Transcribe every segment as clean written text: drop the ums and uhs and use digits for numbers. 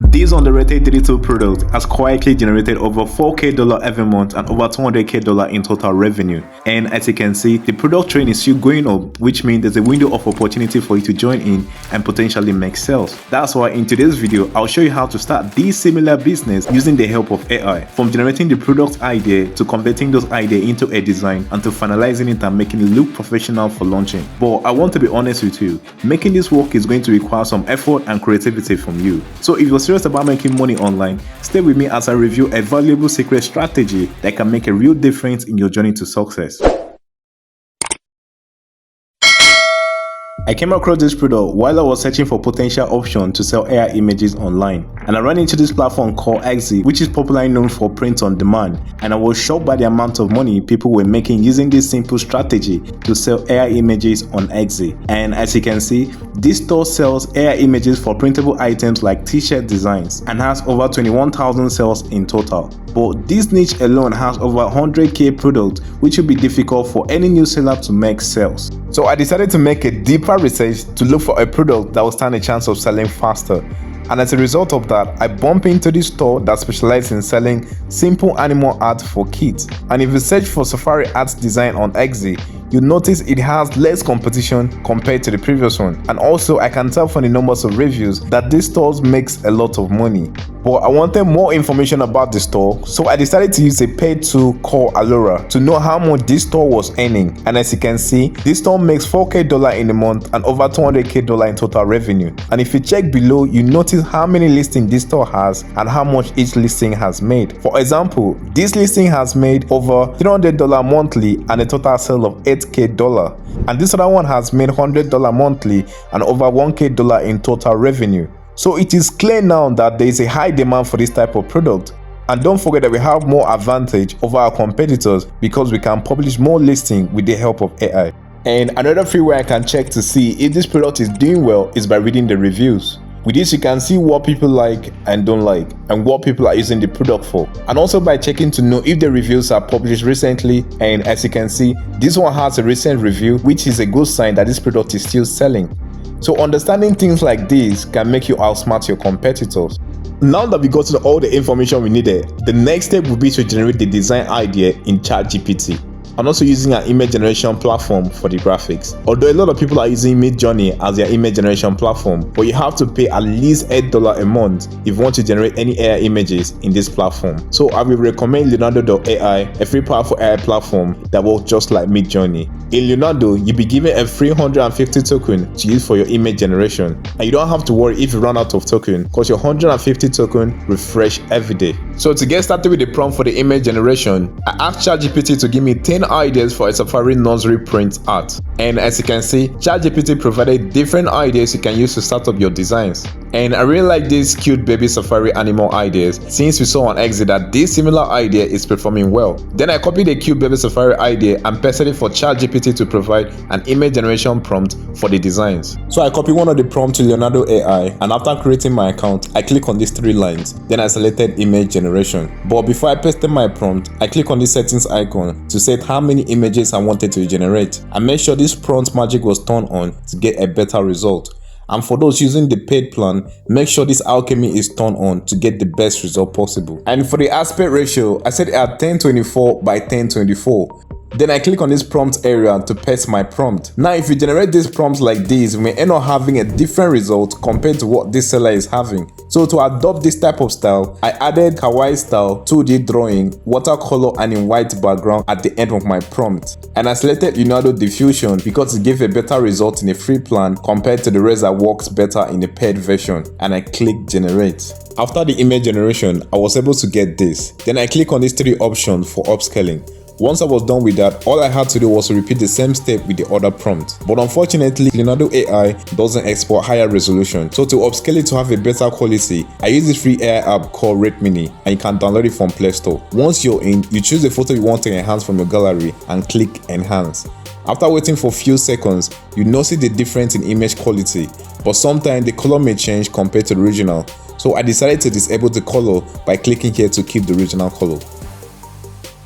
This underrated digital product has quietly generated over $4K every month and over $200K in total revenue. And as you can see, the product train is still going up, which means there's a window of opportunity for you to join in and potentially make sales. That's why in today's video, I'll show you how to start this similar business using the help of AI. From generating the product idea to converting those ideas into a design and to finalizing it and making it look professional for launching. But I want to be honest with you, making this work is going to require some effort and creativity from you. So if you're serious about making money online, stay with me as I review a valuable secret strategy that can make a real difference in your journey to success. I came across this product while I was searching for potential options to sell AI images online, and I ran into this platform called Etsy, which is popularly known for print on demand, and I was shocked by the amount of money people were making using this simple strategy to sell AI images on Etsy. And as you can see, this store sells AI images for printable items like t-shirt designs and has over 21,000 sales in total. But this niche alone has over 100k products, which will be difficult for any new seller to make sales. So I decided to make a deeper research to look for a product that will stand a chance of selling faster. And as a result of that, I bumped into this store that specializes in selling simple animal art for kids. And if you search for safari art design on Etsy, you'll notice it has less competition compared to the previous one. And also I can tell from the numbers of reviews that this store makes a lot of money. But I wanted more information about the store, so I decided to use a paid tool called Allura to know how much this store was earning. And as you can see, this store makes $4K in a month and over $200K in total revenue. And if you check below, you notice how many listings this store has and how much each listing has made. For example, this listing has made over $300 monthly and a total sale of $8K, and this other one has made $100 monthly and over $1K in total revenue. So it is clear now that there is a high demand for this type of product. And don't forget that we have more advantage over our competitors because we can publish more listings with the help of AI. And another free way I can check to see if this product is doing well is by reading the reviews. With this, you can see what people like and don't like and what people are using the product for, and also by checking to know if the reviews are published recently. And as you can see, this one has a recent review, which is a good sign that this product is still selling. So understanding things like this can make you outsmart your competitors. Now that we got all the information we needed, the next step will be to generate the design idea in ChatGPT, and also using an image generation platform for the graphics. Although a lot of people are using Midjourney as their image generation platform, but you have to pay at least $8 a month if you want to generate any AI images in this platform. So I will recommend Leonardo.ai, a free powerful AI platform that works just like Midjourney. In Leonardo, you'll be given a free 150 token to use for your image generation, and you don't have to worry if you run out of token because your 150 token refresh every day. So to get started with the prompt for the image generation, I asked ChatGPT to give me 10 ideas for a safari nursery print art. And as you can see, ChatGPT provided different ideas you can use to start up your designs. And I really like these cute baby safari animal ideas since we saw on Etsy that this similar idea is performing well. Then I copied the cute baby safari idea and pasted it for ChatGPT to provide an image generation prompt for the designs. So I copied one of the prompts to Leonardo AI, and after creating my account, I click on these 3 lines. Then I selected image generation. But before I pasted my prompt, I click on the settings icon to set how many images I wanted to generate, and make sure this prompt magic was turned on to get a better result. And for those using the paid plan, make sure this alchemy is turned on to get the best result possible. And for the aspect ratio, I set it at 1024 by 1024. Then I click on this prompt area to paste my prompt. Now if you generate these prompts like this, you may end up having a different result compared to what this seller is having. So to adopt this type of style, I added kawaii style, 2D drawing, watercolor and in white background at the end of my prompt. And I selected Leonardo diffusion because it gave a better result in a free plan compared to the rest that works better in the paid version. And I click generate. After the image generation, I was able to get this. Then I click on these 3 options for upscaling. Once I was done with that, all I had to do was to repeat the same step with the other prompt. But unfortunately, Leonardo AI doesn't export higher resolution. So to upscale it to have a better quality, I use this free AI app called Rate Mini, and you can download it from Play Store. Once you're in, you choose the photo you want to enhance from your gallery and click enhance. After waiting for a few seconds, you notice the difference in image quality, but sometimes the color may change compared to the original. So I decided to disable the color by clicking here to keep the original color.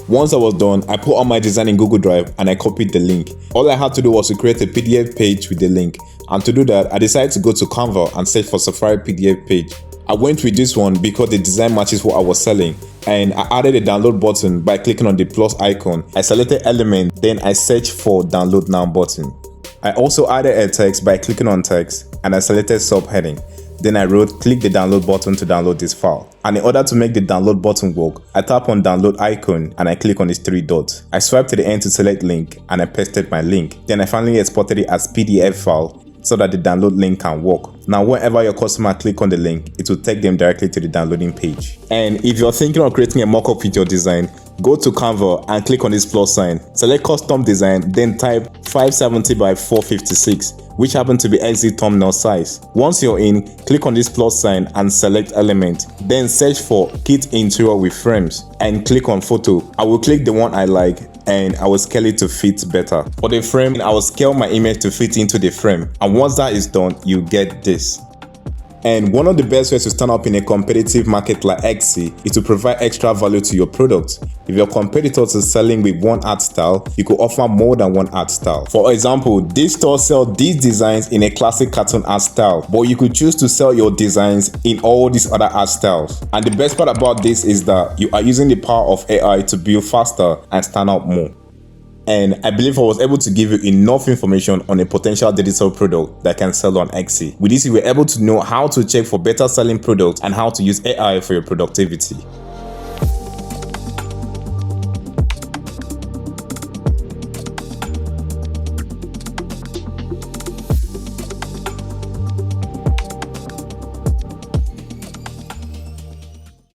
Once I was done, I put all my design in Google Drive and I copied the link. All I had to do was to create a PDF page with the link, and to do that, I decided to go to Canva and search for Safari PDF page. I went with this one because the design matches what I was selling, and I added a download button by clicking on the plus icon. I selected element, then I searched for download now button. I also added a text by clicking on text, and I selected subheading. Then I wrote click the download button to download this file. And in order to make the download button work, I tap on download icon and I click on these 3 dots. I swipe to the end to select link and I pasted my link. Then I finally exported it as PDF file so that the download link can work. Now whenever your customer click on the link, it will take them directly to the downloading page. And if you're thinking of creating a mockup with your design, go to Canva and click on this plus sign. Select custom design, then type 570 by 456, which happen to be XZ thumbnail size. Once you're in, click on this plus sign and select element. Then search for kit interior with frames and click on photo. I will click the one I like and I will scale it to fit better. For the frame, I will scale my image to fit into the frame. And once that is done, you get this. And one of the best ways to stand up in a competitive market like Etsy is to provide extra value to your product. If your competitors are selling with one art style, you could offer more than one art style. For example, this store sells these designs in a classic cartoon art style, but you could choose to sell your designs in all these other art styles. And the best part about this is that you are using the power of AI to build faster and stand out more. And I believe I was able to give you enough information on a potential digital product that can sell on Etsy. With this, you were able to know how to check for better selling products and how to use AI for your productivity.